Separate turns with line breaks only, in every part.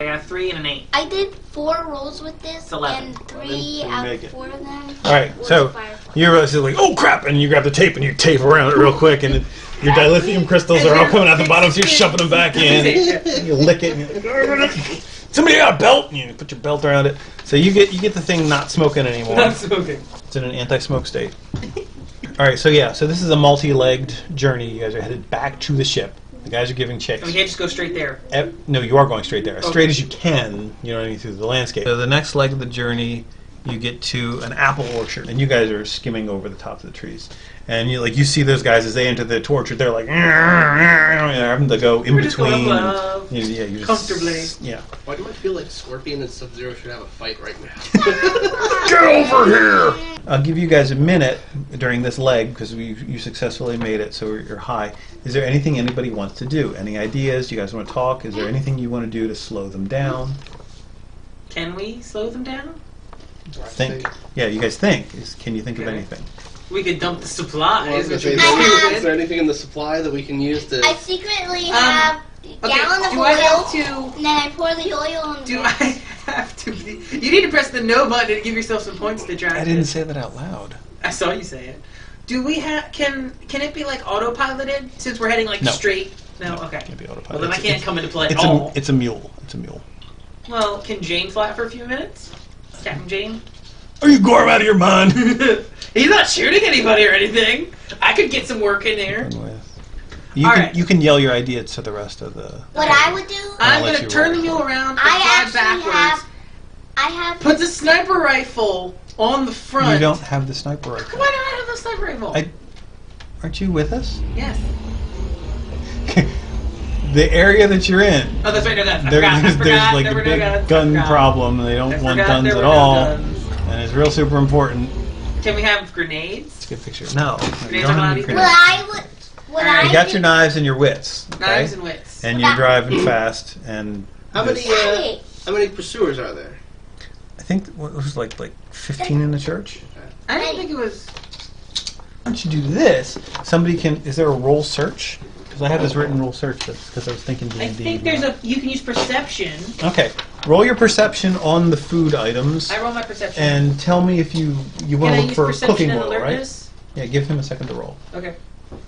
I got 3 and an 8.
I did 4 rolls with this,
11.
and 3 out of 4 of them.
Alright, so you're like, oh crap, and you grab the tape and you tape around it real quick, and your dilithium crystals are all coming out the bottom, so you're shoving them back in. And you lick it, and you're like, somebody got a belt, and you put your belt around it. So you get the thing not smoking anymore.
Not smoking.
It's in an anti-smoke state. Alright, so yeah, so this is a multi-legged journey. You guys are headed back to the ship. The guys are giving chase.
We can't just go straight there.
No, you are going straight there. As straight as you can, you know what I mean, through the landscape. So the next leg of the journey, you get to an apple orchard, and you guys are skimming over the tops of the trees. And you see those guys as they enter the orchard, they're like, having to go in between. You just,
comfortably.
Yeah.
Why do I feel like Scorpion and Sub-Zero should have a fight right now?
Get over here! I'll give you guys a minute during this leg, because you successfully made it, so you're high. Is there anything anybody wants to do? Any ideas? Do you guys want to talk? Is there anything you want to do to slow them down?
Can we slow them down?
Think. Yeah, you guys think. Can you think of anything?
We could dump the supplies.
Is there anything in the supply that we can use to...
I secretly have a gallon of
do
oil,
I have to...
and then I pour the oil on
Do I have to... You need to press the no button to give yourself some points to try.
I didn't say that out loud.
I saw you say it. Do we have... Can it be like autopiloted since we're heading like straight? No, okay.
It can't be autopilot.
Well, then I can't come into play at
it's
all.
It's a mule. It's a mule.
Well, can Jane fly for a few minutes? Captain Jane?
Are you Gorm out of your mind?
He's not shooting anybody or anything. I could get some work in there.
You can yell your idea to the rest of the...
What I would do...
I'm going to turn the mule around and fly backwards.
I have...
Put the sniper rifle on the front.
You don't have the sniper rifle.
Why don't I have the sniper rifle?
Aren't you with us?
Yes.
The area that you're in.
Oh, that's right. No guns.
There's like a big gun problem. They don't want guns at all. And it's real super important.
Can we have grenades?
It's a good picture. No.
You don't have any
grenades.
You got your knives and your wits. Okay?
Knives and wits.
And you're driving fast. And
how many pursuers are there?
I think what was like 15 in the church.
I didn't think it was.
Once you do this, somebody can. Is there a roll search? Because I have this written roll search because I was thinking D&D.
I think there's you can use perception.
Okay, roll your perception on the food items.
I roll my perception.
And tell me if you want to look for cooking oil,
alertness?
Right? Yeah, give him a second to roll.
Okay.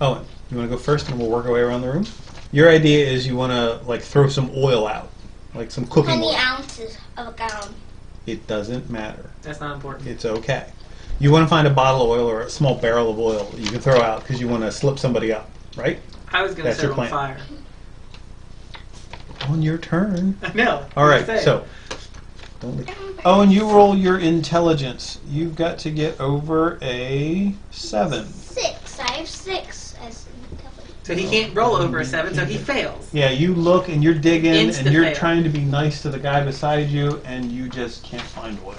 Owen, you want to go first, and we'll work our way around the room. Your idea is you want to throw some oil out, like some cooking oil.
How many ounces of a gallon?
It doesn't matter.
That's not important.
It's okay. You want to find a bottle of oil or a small barrel of oil that you can throw out because you want to slip somebody up, right?
I was going to set it on fire.
On your turn.
I know.
All right, so Owen, you roll your intelligence. You've got to get over a 7.
6. I have 6 as intelligence.
So he can't roll over a 7, so he fails.
Yeah, you look and you're digging and you're
fail.
trying to be nice to the guy beside you, and you just can't find oil.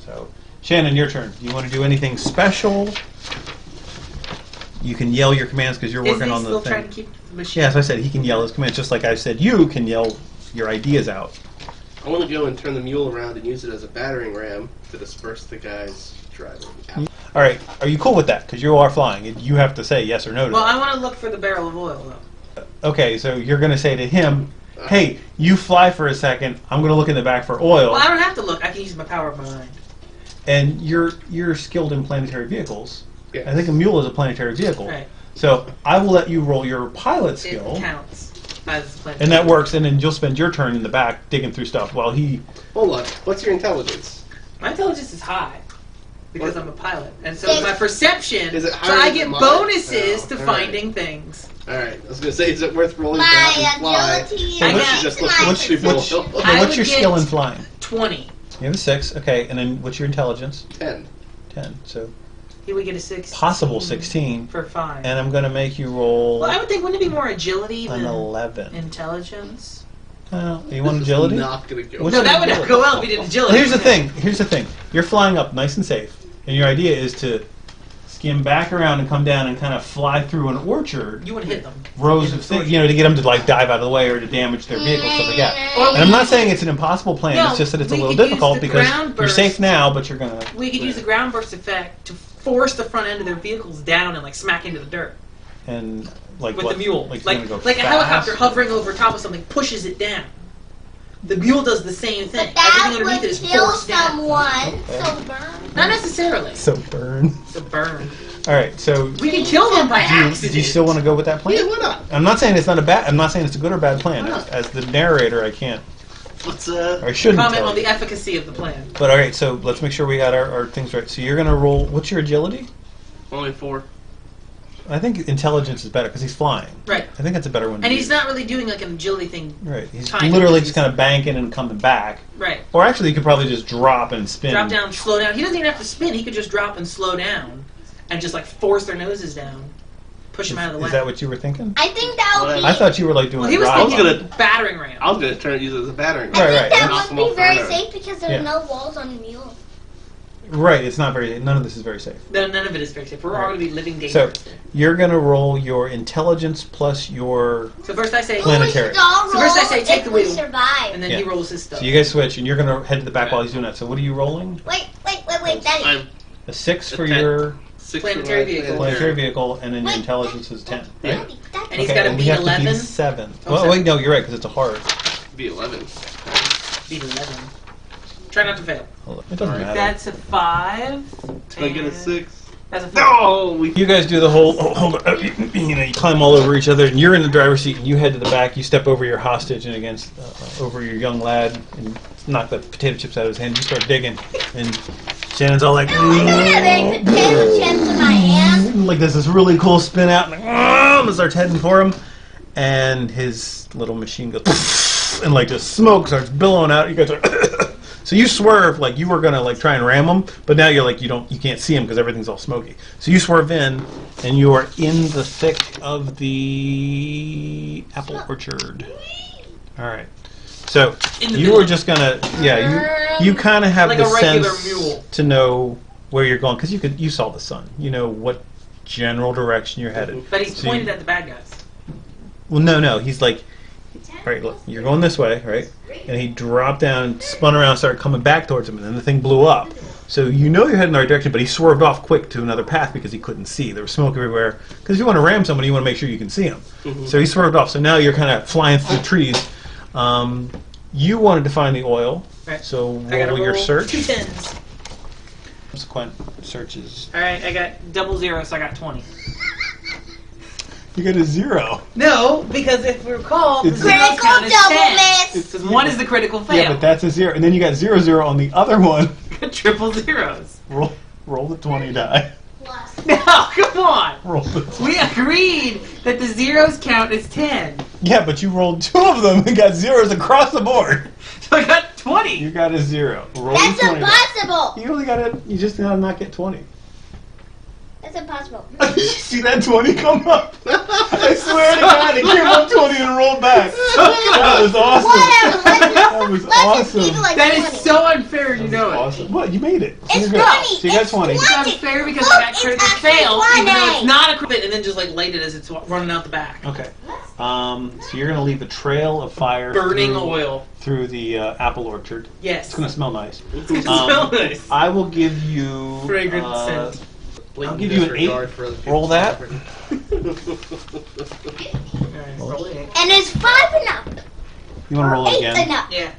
So, Shannon, your turn. Do you want to do anything special? You can yell your commands because you're working on the thing.
Is he still trying to keep the machine?
Yeah, as I said, he can yell his commands just like I said. You can yell your ideas out.
I want to go and turn the mule around and use it as a battering ram to disperse the guys driving.
All right, are you cool with that? Because you are flying. You have to say yes or no to
Well,
that.
I want to look for the barrel of oil, though.
Okay, so you're going to say to him, hey, you fly for a second. I'm going to look in the back for oil.
Well, I don't have to look. I can use my power of my mind.
And you're skilled in planetary vehicles.
Yes.
I think a mule is a planetary vehicle.
Right.
So I will let you roll your pilot skill.
It counts as planetary.
And that works, and then you'll spend your turn in the back digging through stuff while he...
Hold on. What's your intelligence?
My intelligence is high. Because I'm a pilot. And so
Yes.
my perception,
Is it
so
higher
I
than
get
mine?
bonuses to
all
finding things.
Alright, I was going to say, is it worth rolling
My
back and fly?
agility
I
is
got-
Just
my
what's
what's your skill in flying?
20.
You have a 6, okay, and then what's your intelligence?
10.
10, so
Here we get a 6.
possible 16.
For 5.
And I'm going to make you roll
Well, I would think, wouldn't it be more agility
an
than
11.
intelligence?
You want
This
agility?
is not going to go.
What's
No,
your
that would
agility?
go well if we did agility.
Here's the thing. You're flying up nice and safe, and your idea is to skim back around and come down and kind of fly through an orchard.
You would hit them.
Rows of things, to get them to dive out of the way or to damage their vehicles, stuff like that.
Or
And I'm not saying it's an impossible plan.
No,
it's just that it's a
we
little
could use
difficult
the
because
ground
you're
burst.
safe now, but you're gonna.
We could use the ground burst effect to force the front end of their vehicles down and smack into the dirt.
And like
With
what?
the mule.
Like,
Like
you're gonna go
a
fast?
helicopter hovering over top of something pushes it down. The mule does the same thing.
But that
Everything underneath it is
would kill
forced down.
someone. So burn.
Not necessarily.
So burn.
So burn.
All right, so
We can kill them by accident.
do you still want to go with that plan?
Yeah, why not?
I'm not saying it's not a bad. I'm not saying it's a good or bad plan.
Why not?
As the narrator, I can't.
Let's
Or I shouldn't
Comment
tell
on
you.
the efficacy of the plan.
But all right, so let's make sure we got our things right. So you're gonna roll. What's your agility?
only 4.
I think intelligence is better because he's flying.
Right.
I think that's a better one.
And he's not really doing like an agility thing.
Right. He's
kind of.
literally just kind of banking and coming back.
Right.
Or actually, you could probably just drop and spin.
Drop down, slow down. He doesn't even have to spin. He could just drop and slow down and just like force their noses down. Push them out of the way.
Is that what you were thinking?
I think that would be.
I thought you were like doing.
Well,
a
he was
drop.
thinking
gonna-
battering ram.
I was going to use it as a battering
Right,
ram.
I
right.
think that
Knock
would
them
be
off
very
forever.
safe because there's
Yeah.
no walls on the mule.
Right. It's not very. None of this is very safe.
None of it is very safe. We're all
Right.
going to be living
So
dangerously.
you're gonna roll your intelligence plus your.
So first I say,
Planetary.
We should all
So first I
roll
say take
if
the
we
wheel.
survive.
and then
Yeah.
he rolls his stuff.
So you guys switch, and you're gonna head to the back while he's doing that. So what are you rolling?
Wait, Daddy.
I'm
A 6 for
A 10.
your
6
Planetary
for my
vehicle.
planetary vehicle, and then your
Wait.
intelligence is 10. Right?
Daddy, Daddy.
And he's gotta
and we
beat
have to
11?
7.
Oh,
Oh,
7.
wait, no, you're right because it's a hard.
Be 11.
Beat 11. Try not to fail.
It doesn't
Alright.
matter.
That's a 5.
Can I get a
and
6?
That's a 4.
No!
You guys do the whole. Oh, hold on. You know, you climb all over each other, and you're in the driver's seat, and you head to the back. You step over your hostage and against over your young lad, and knock the potato chips out of his hand. You start digging, and Shannon's all like,
I don't have any potato chips in my hand.
like there's this really cool spin out, and starts heading for him, and his little machine goes, and like just smoke starts billowing out. You guys are. So you swerve like you were gonna like try and ram him, but now you're like you can't see him because everything's all smoky. So you swerve in, and you are in the thick of the apple orchard. All right. So
In the
you
middle.
were just gonna you kind of have
Like
the
a regular
sense
mule.
to know where you're going because you saw the sun. You know what general direction you're headed.
But he's
So you-
pointed at the bad guys.
Well, no, he's like, all right, look, you're going this way, right? And he dropped down, spun around, started coming back towards him, and then the thing blew up. So you know you're heading in the right direction, but he swerved off quick to another path because he couldn't see. There was smoke everywhere. Because if you want to ram somebody, you want to make sure you can see him. So he swerved off. So now you're kind of flying through the trees. You wanted to find the oil,
Right.
so
I gotta
roll your
roll
search.
2 10s.
Subsequent searches.
Alright, I got 00, so I got 20.
You got a 0.
No, because if we recall, the
It's-
zeros
Critical
count as
double
10.
miss.
Because 1 is the critical fail.
Yeah, but that's a 0. And then you got 0, 0 on the other one.
Triple zeros.
Roll the 20 die.
Plus.
No, come on.
Roll the 20.
We agreed that the zeros count as 10.
Yeah, but you rolled 2 of them and got zeros across the board.
So I got 20.
You got a 0. Roll
That's
the 20 die.
impossible.
You only got it. You just gotta not get 20.
That's impossible.
You see that 20 come up? I swear to God, it came up 20 and rolled back. That was awesome.
Whatever.
That was
Let's just keep it
awesome.
like
That
20.
is so unfair, you
That
know
was
it.
awesome. What? You made it. So
It's
you're good.
20.
So you got
It's
20.
20.
It's unfair because
Look,
I got
it's
critical
actually
fail, even though
20.
it's not a crit, and then just like light it as it's running out the back.
Okay. So you're gonna leave a trail of fire
Burning
through,
oil.
through the apple orchard.
Yes.
It's gonna smell nice.
It's gonna smell nice.
I will give you
Fragrant scent.
I'll give you an 8. Roll that.
Alright, roll it.
And is 5 enough?
You want to roll it
8
again?
enough?
Yeah.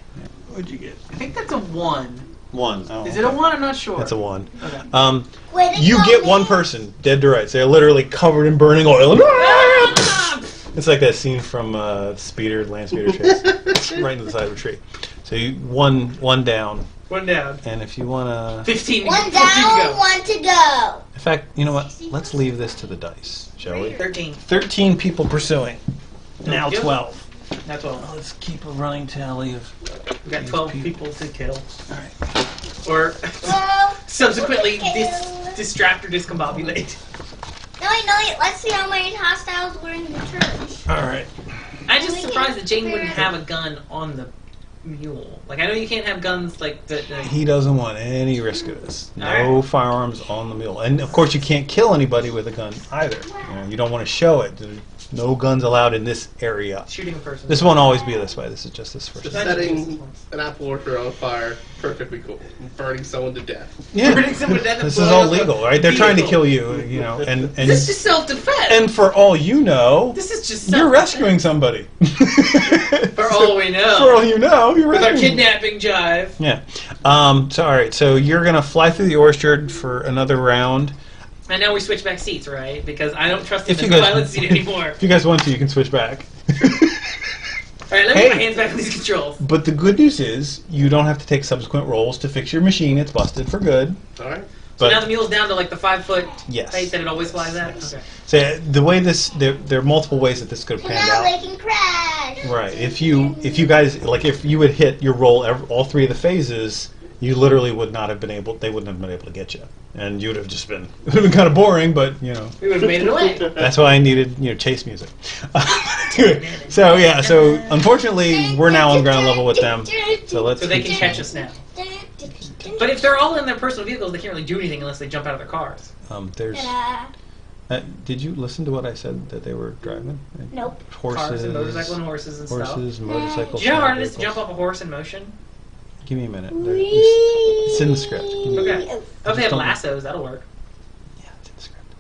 What'd you get?
I think that's a 1.
1. Oh,
Is it a 1? I'm not sure.
It's a 1.
Okay.
Way to
You
go,
get one
man.
person dead to rights. They're literally covered in burning oil.
Ah!
It's like that scene from Land Speeder Chase, right into the side of a tree. So you one down,
1 down.
and if you wanna,
15
One
14
down,
to go.
1 to go.
in fact, you know what? Let's leave this to the dice, shall we?
13.
13 people pursuing. Now
Yep.
12.
That's 12.
Let's keep a running tally of.
We got 12 people to kill.
All right.
Or
Well,
subsequently
kill.
distract or discombobulate.
No, wait. Let's see how many hostiles were in the church.
All right.
I'm just surprised that Jane wouldn't have a gun on the mule. Like, I know you can't have guns like the
He doesn't want any risk of this. No
All
firearms on the mule, and of course you can't kill anybody with a gun either. You don't want to show it. There's no guns allowed in this area.
shooting a person.
This won't always be this way. This is just this first.
Just setting an apple orchard on fire, perfectly cool. Burning someone to death.
Yeah.
Burning someone to death and
This is
blowing
all
up a
legal, right? They're trying to
vehicle.
kill you, and
This is just self-defense.
and for all you know,
This is just
you're
self-defense.
rescuing somebody.
For all all we know.
For all you know, you're
With
right.
our kidnapping jive.
Yeah. So all right. So you're gonna fly through the orchard for another round.
And now we switch back seats, right? Because I don't trust
If
him
you
in the
guys,
pilot seat anymore.
if you guys want to, you can switch back.
Alright, let me get my hands back on these controls.
But the good news is you don't have to take subsequent rolls to fix your machine. It's busted for good.
All right.
So
But
now the mule's down to like the 5-foot
Yes.
height that it always flies at? Okay.
so the way there are multiple ways that this could have
So
panned
now
out.
they can crash.
Right. If you guys like if you had hit your roll all three of the phases, you literally would not have been able. They wouldn't have been able to get you, and you'd have just been. It would have been kind of boring, but you know.
We would have made it away.
That's why I needed chase music. So yeah. So unfortunately, we're now on ground level with them. So let's.
So they can catch us now. But if they're all in their personal vehicles, they can't really do anything unless they jump out of their cars.
There's.
Ta-da.
Did you listen to what I said that they were driving?
Nope.
Horses,
Cars and motorcycles and horses and stuff.
horses, motorcycles.
Do you know how hard it is to
vehicles.
jump off a horse in motion?
Give me a minute. It's in the script.
Okay. Oh, if they have
don't-
lassos, that'll work.
Yeah, it's in the script.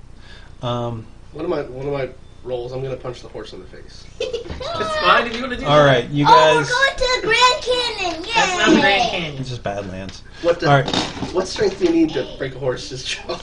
One of my rolls, I'm gonna punch the horse in the face.
It's fine if you want to do
All
that.
right, you
Oh, we're
guys.
going to the Grand Canyon! Yay!
That's not the Grand Canyon.
It's just Badlands.
What
All right.
What strength do you need to break a horse's jaw?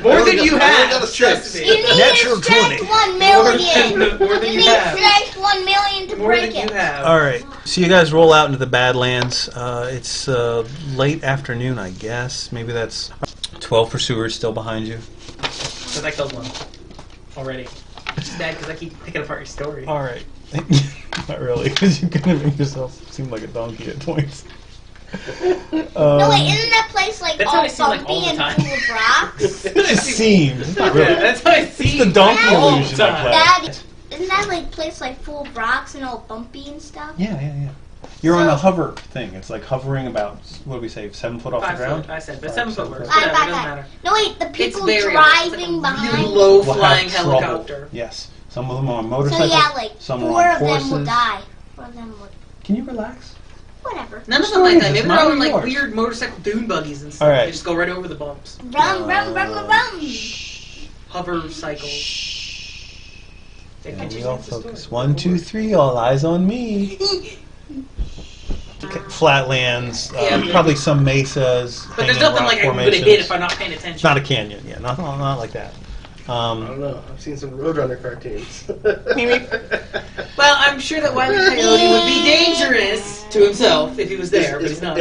More than you
I only
have,
got a
trust
6.
me.
You need
Natural
strength
20.
1 million!
More than
You
you
need
have.
strength 1 million to
More
break
than
it.
you have.
All right. So you guys roll out into the Badlands. It's late afternoon, I guess. Maybe that's 12 pursuers still behind you.
Because I killed one already. It's bad because I keep picking apart your story.
All right. Not really, because you kind of make yourself seem like a donkey at points.
No, wait, isn't that place like
That's how
all
I seem like all
bumpy
the
and
time.
full of rocks?
It just seems. It's not really.
Yeah, that's how I see
It's the donkey
all the
illusion I
time.
play.
Daddy, isn't that like place like full of rocks and all bumpy and stuff?
Yeah. You're on a hover thing. It's like hovering about, what do we say, 7 foot off
5
the ground?
foot, I said, but 7
5,
foot
7
works.
foot.
Whatever, it doesn't matter.
No, wait, the
It's
people
very
driving
like a really
behind.
low
Will have
flying
trouble.
helicopter.
Yes. Some of them are on
So
motorcycles.
yeah, like
some
4
are on
of them
horses.
will die. 4 of them would.
Can you relax?
Whatever.
None of them like that.
It's
Maybe
mine
they're all
or
in like
yours?
weird motorcycle dune buggies and stuff.
All right.
They just go right over the bumps.
Rum, rum, rum, rum, rum.
Hover cycles. They
And
catch
we
you
all
against the
focus.
story.
1, 2, 3. All eyes on me. Flatlands.
Yeah.
Probably some mesas.
But there's
hanging
nothing
rock
like I'm gonna
formations.
hit if I'm not paying attention.
It's not a canyon. Yeah, not like that.
I don't know. I've seen some Roadrunner cartoons.
Well, I'm sure that Wile E. Coyote would be dangerous to himself if he was there, but he's not.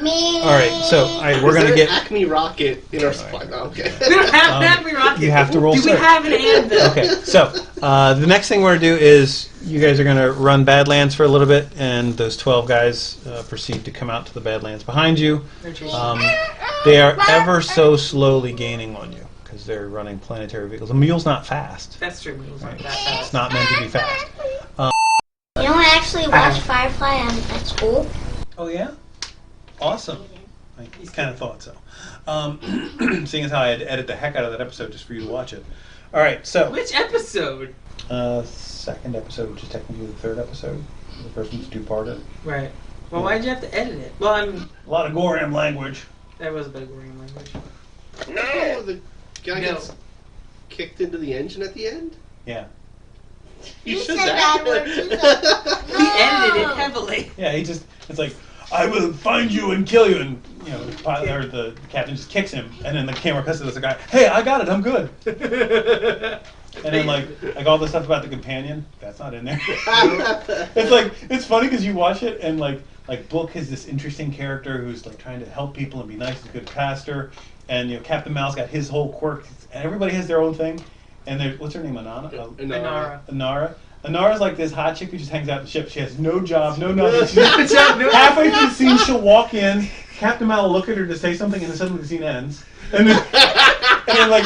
Me.
All right. So we're
Is
gonna
there an
get.
Acme rocket in our supply. No, okay.
We don't have that. We rocket.
You have to roll.
Do we
search.
have an anvil?
Okay, so the next thing we're going to do is you guys are going to run Badlands for a little bit, and those 12 guys proceed to come out to the Badlands behind you.
They're chasing.
They are ever so slowly gaining on you because they're running planetary vehicles. The mule's not fast.
That's true. Mules aren't that
It's
fast.
not meant to be fast.
You know, I actually watched Firefly at school.
Oh, yeah? Awesome. I kind of thought so. Seeing as how I had to edit the heck out of that episode just for you to watch it. All right, so
Which episode?
second episode, which is technically the third episode. The first one's two-parter.
Right. Well, why'd you have to edit it? Well,
A lot of gore and language.
that was a bit of boring language.
No, the guy
No.
gets kicked into the engine at the end.
Yeah.
You
said
said
that.
bad words. You said-
He edited it
No.
heavily.
Yeah, it's like, I will find you and kill you, and the pilot or the captain just kicks him, and then the camera cuts to this guy. Hey, I got it, I'm good. And then like all the stuff about the companion, that's not in there. It's funny because you watch it and like Book is this interesting character who's like trying to help people and be nice and good pastor, and Captain Mal's got his whole quirk, and everybody has their own thing. And there's what's her name,
Inara.
Inara's like this hot chick who just hangs out the ship. She has no job, no nothing. She's halfway through the scene, she'll walk in. Captain Mal will look at her to say something, and then suddenly the scene ends. And then like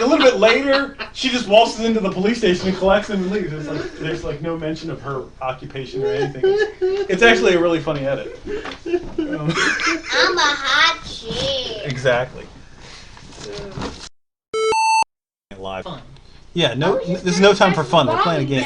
a little bit later, she just waltzes into the police station and collects them and leaves. There's like no mention of her occupation or anything. It's actually a really funny edit.
I'm a hot chick.
Exactly. Live.
Fun.
Yeah, this is no time for fun. They're playing a game.